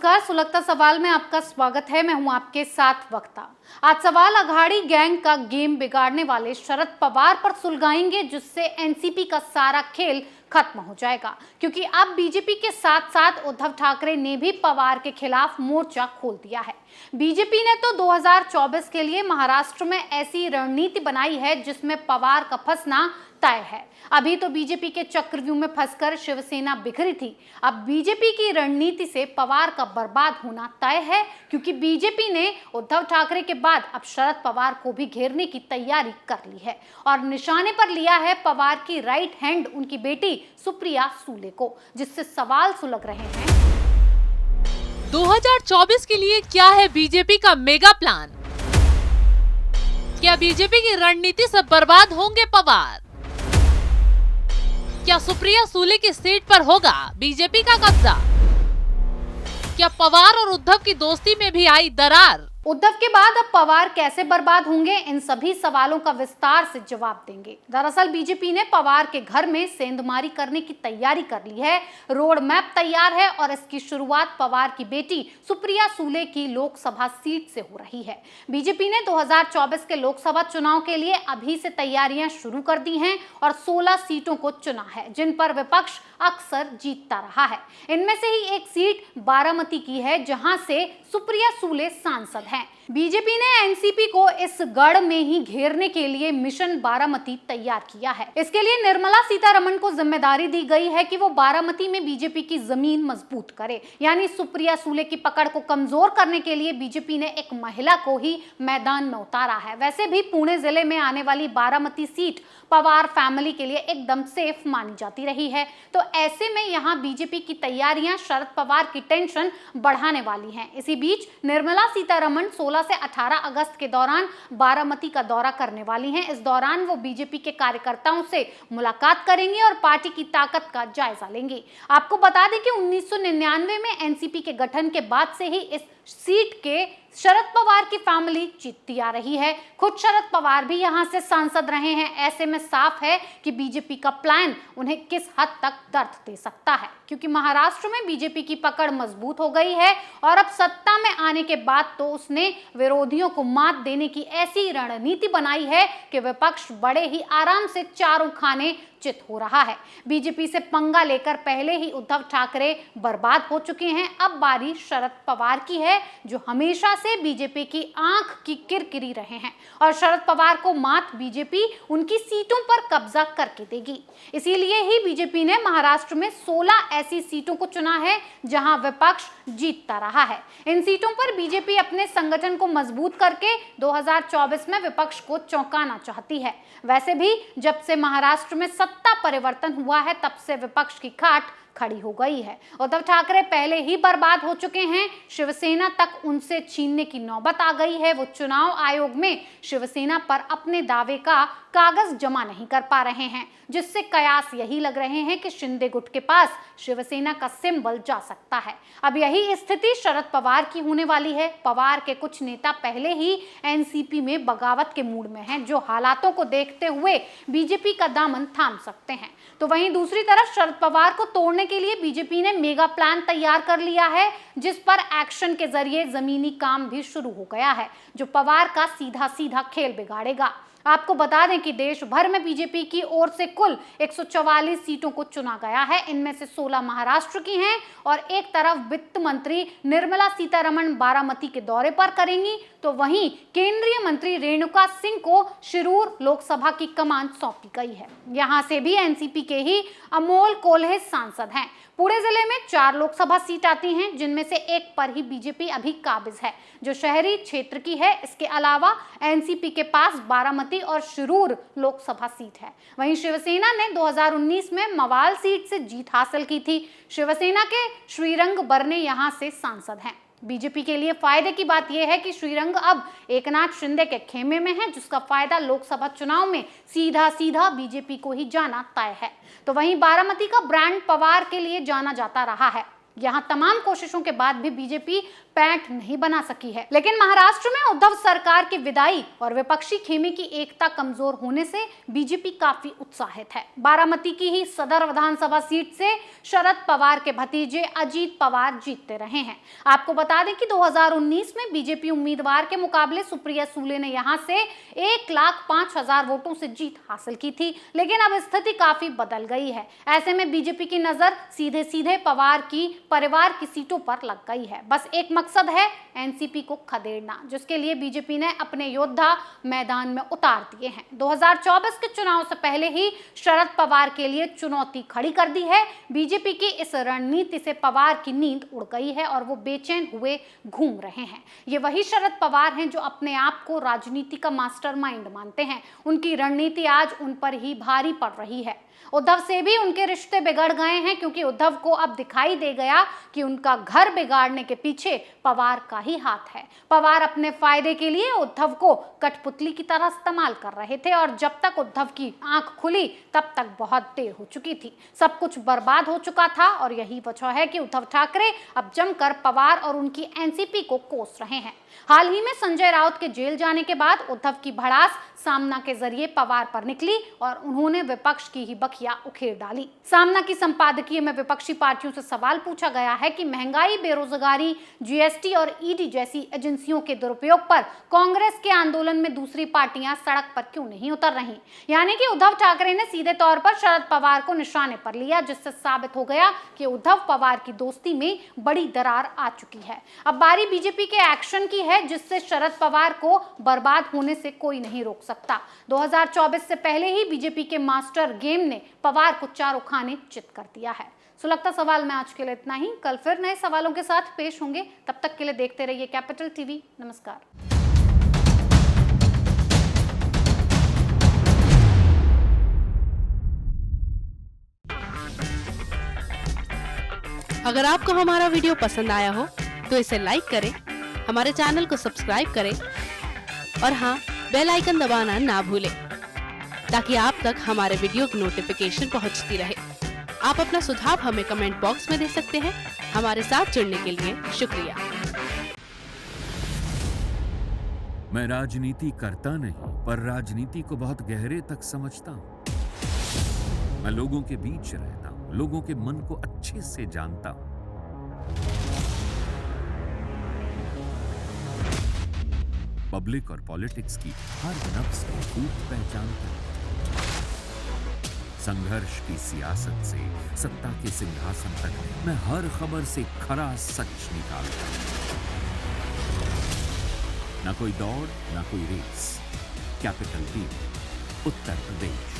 नमस्कार, सुलगता सवाल में आपका स्वागत है। मैं हूं आपके साथ वक्ता। आज सवाल अघाड़ी गैंग का गेम बिगाड़ने वाले शरद पवार पर सुलगाएंगे, जिससे एनसीपी का सारा खेल खत्म हो जाएगा। क्योंकि अब बीजेपी के साथ साथ उद्धव ठाकरे ने भी पवार के खिलाफ मोर्चा खोल दिया है। बीजेपी ने तो 2024 के लिए महाराष्ट्र में ऐसी रणनीति बनाई है जिसमें पवार का फंसना तय है। अभी तो बीजेपी के चक्रव्यूह में फंसकर शिवसेना बिखरी थी। अब बीजेपी की रणनीति से पवार का बर्बाद होना तय है, क्योंकि बीजेपी ने उद्धव ठाकरे के बाद अब शरद पवार को भी घेरने की तैयारी कर ली है और निशाने पर लिया है पवार की राइट हैंड उनकी बेटी सुप्रिया सूले को, जिससे सवाल सुलग रहे हैं। 2024 के लिए क्या है बीजेपी का मेगा प्लान? क्या बीजेपी की रणनीति से बर्बाद होंगे पवार? क्या सुप्रिया सूले की सीट पर होगा बीजेपी का कब्जा? क्या पवार और उद्धव की दोस्ती में भी आई दरार? उद्धव के बाद अब पवार कैसे बर्बाद होंगे, इन सभी सवालों का विस्तार से जवाब देंगे। दरअसल बीजेपी ने पवार के घर में सेंधमारी करने की तैयारी कर ली है। रोड मैप तैयार है और इसकी शुरुआत पवार की बेटी सुप्रिया सूले की लोकसभा सीट से हो रही है। बीजेपी ने 2024 के लोकसभा चुनाव के लिए अभी से तैयारियां शुरू कर दी हैं और 16 सीटों को चुना है, जिन पर विपक्ष अक्सर जीतता रहा है। इनमें से ही एक सीट बारामती की है, जहां से सुप्रिया सूले सांसद हैं। बीजेपी ने एनसीपी को इस गढ़ में ही घेरने के लिए मिशन बारामती तैयार किया है। इसके लिए निर्मला सीतारमण को जिम्मेदारी दी गई है कि वो बारामती में बीजेपी की जमीन मजबूत करे। यानी सुप्रिया सूले की पकड़ को कमजोर करने के लिए बीजेपी ने एक महिला को ही मैदान में उतारा है। वैसे भी पुणे जिले में आने वाली बारामती सीट पवार फैमिली के लिए एकदम सेफ मानी जाती रही है। तो ऐसे में यहाँ बीजेपी की तैयारियां शरद पवार की टेंशन बढ़ाने वाली हैं। इसी बीच निर्मला सीतारमण 16 से 18 अगस्त के दौरान बारामती का दौरा करने वाली हैं। इस दौरान वो बीजेपी के कार्यकर्ताओं से मुलाकात करेंगी और पार्टी की ताकत का जायजा लेंगी। आपको बता दें कि 1999 में एनसीपी के गठन के बाद से ही इस सीट के शरद पवार की फैमिली जीतती आ रही है। खुद शरद पवार भी यहां से सांसद रहे हैं। ऐसे में साफ है कि बीजेपी का प्लान उन्हें किस हद तक दर्द दे सकता है, क्योंकि महाराष्ट्र में बीजेपी की पकड़ मजबूत हो गई है और अब सत्ता में आने के बाद तो उसने विरोधियों को मात देने की ऐसी रणनीति बनाई है कि विपक्ष बड़े ही आराम से चारों खाने चित हो रहा है। बीजेपी से पंगा लेकर पहले ही उद्धव ठाकरे बर्बाद हो चुके हैं। अब बारी शरद पवार की है, जो हमेशा से बीजेपी की आंख की किरकिरी रहे हैं और शरद पवार को मात बीजेपी उनकी सीटों पर कब्जा करके देगी। इसीलिए ही बीजेपी ने महाराष्ट्र में 16 ऐसी सीटों को चुना है जहां विपक्ष जीतता रहा है। इन सीटों पर बीजेपी अपने संगठन को मजबूत करके 2024 में विपक्ष को चौंकाना चाहती है। वैसे भी जब से महाराष्ट्र में सत्ता परिवर्तन हुआ है, तब से विपक्ष की खाट खड़ी हो गई है। उद्धव ठाकरे पहले ही बर्बाद हो चुके हैं। शिवसेना तक उनसे छीनने की नौबत आ गई है। वो चुनाव आयोग में शिवसेना पर अपने दावे का कागज जमा नहीं कर पा रहे हैं, जिससे कयास यही लग रहे हैं कि शिंदे गुट के पास शिवसेना का सिंबल जा सकता है। अब यही स्थिति शरद पवार की होने वाली है। पवार के कुछ नेता पहले ही एनसीपी में बगावत के मूड में हैं, जो हालातों को देखते हुए बीजेपी का दामन थाम सकते हैं। तो वहीं दूसरी तरफ शरद पवार को तोड़ने के लिए बीजेपी ने मेगा प्लान तैयार कर लिया है, जिस पर एक्शन के जरिए जमीनी काम भी शुरू हो गया है, जो पवार का सीधा सीधा खेल बिगाड़ेगा। आपको बता दें कि देश भर में बीजेपी की ओर से कुल 144 सीटों को चुना गया है। इनमें से 16 महाराष्ट्र की हैं और एक तरफ वित्त मंत्री निर्मला सीतारमण बारामती के दौरे पर करेंगी, तो वहीं केंद्रीय मंत्री रेणुका सिंह को शिरूर लोकसभा की कमान सौंपी गई है। यहां से भी एनसीपी के ही अमोल कोल्हे सांसद हैं। पुणे जिले में 4 लोकसभा सीट आती हैं, जिनमें से एक पर ही बीजेपी अभी काबिज है, जो शहरी क्षेत्र की है। इसके अलावा एनसीपी के पास बारामती और शिरूर लोकसभा सीट है। वहीं शिवसेना ने 2019 में मवाल सीट से जीत हासिल की थी। शिवसेना के श्रीरंग बरने यहां से सांसद हैं। बीजेपी के लिए फायदे की बात यह है कि श्रीरंग अब एकनाथ शिंदे के खेमे में है, जिसका फायदा लोकसभा चुनाव में सीधा सीधा बीजेपी को ही जाना तय है। तो वहीं बारामती का ब्रांड पवार के लिए जाना जाता रहा है। यहाँ तमाम कोशिशों के बाद भी बीजेपी पैंठ नहीं बना सकी है। लेकिन महाराष्ट्र में उद्धव सरकार की विदाई और विपक्षी खेमे की एकता कमजोर होने से बीजेपी काफी उत्साहित है। बारामती की ही सदर विधानसभा सीट से शरद पवार के भतीजे अजीत पवार जीतते रहे हैं। आपको बता दें कि 2019 में बीजेपी उम्मीदवार के मुकाबले सुप्रिया सुले ने यहां से 1,05,000 वोटों से जीत हासिल की थी, लेकिन अब स्थिति काफी बदल गई है। ऐसे में बीजेपी की नजर सीधे सीधे पवार की परिवार की सीटों पर लग गई है। बस एक मकसद है एनसीपी को खदेड़ना, जिसके लिए बीजेपी ने अपने योद्धा मैदान में उतार दिए हैं। 2024 के चुनाव से पहले ही शरद पवार के लिए चुनौती खड़ी कर दी है। बीजेपी की इस रणनीति से पवार की नींद उड़ गई है और वो बेचैन हुए घूम रहे हैं। ये वही शरद पवार हैं जो अपने आप को राजनीति का मास्टरमाइंड मानते हैं। उनकी रणनीति आज उन पर ही भारी पड़ रही है। उद्धव से भी उनके रिश्ते बिगड़ गए हैं, क्योंकि उद्धव को अब दिखाई दे गया कि उनका घर बिगाड़ने के पीछे पवार का ही हाथ है। पवार अपने फायदे के लिए उद्धव को कठपुतली की तरह इस्तेमाल कर रहे थे और जब तक उद्धव की आंख खुली तब तक बहुत देर हो चुकी थी। सब कुछ बर्बाद हो चुका था और यही वजह है कि उद्धव ठाकरे अब जमकर पवार और उनकी एनसीपी को कोस रहे हैं। हाल ही में संजय राउत के जेल जाने के बाद उद्धव की भड़ास सामना के जरिए पवार पर निकली और उन्होंने विपक्ष की ही बखिया उखेड़ डाली। सामना की संपादकीय में विपक्षी पार्टियों से सवाल पूछा गया है कि महंगाई, बेरोजगारी, जीएसटी और ईडी जैसी एजेंसियों के दुरुपयोग पर कांग्रेस के आंदोलन में दूसरी पार्टियां सड़क पर क्यों नहीं उतर रही। यानी कि उद्धव ठाकरे ने सीधे तौर पर शरद पवार को निशाने पर लिया, जिससे साबित हो गया कि उद्धव पवार की दोस्ती में बड़ी दरार आ चुकी है। अब बारी बीजेपी के एक्शन की है, जिससे शरद पवार को बर्बाद होने से कोई नहीं रोक सकता। 2024 से पहले ही बीजेपी के मास्टर गेम ने पवार को चारों खाने चित कर दिया है। सुलगता सवाल में आज के लिए इतना ही। कल फिर नए सवालों के साथ पेश होंगे। तब तक के लिए देखते रहिए कैपिटल टीवी। नमस्कार। अगर आपको हमारा वीडियो पसंद आया हो तो इसे लाइक करें, हमारे चैनल को सब्सक्राइब करें और हाँ, बेल आइकन दबाना ना भूलें ताकि आप तक हमारे वीडियो की नोटिफिकेशन पहुंचती रहे। आप अपना सुझाव हमें कमेंट बॉक्स में दे सकते हैं। हमारे साथ जुड़ने के लिए शुक्रिया। मैं राजनीति करता नहीं, पर राजनीति को बहुत गहरे तक समझता हूं। मैं लोगों के बीच रहता हूं, लोगों के मन को अच्छे से जानता हूं। पब्लिक और पॉलिटिक्स की हर नब्ज को खूब पहचानता हूं। संघर्ष की सियासत से सत्ता के सिंहासन तक मैं हर खबर से खरा सच निकालता हूं। ना कोई दौड़, ना कोई race. Capital TV, Uttar Pradesh.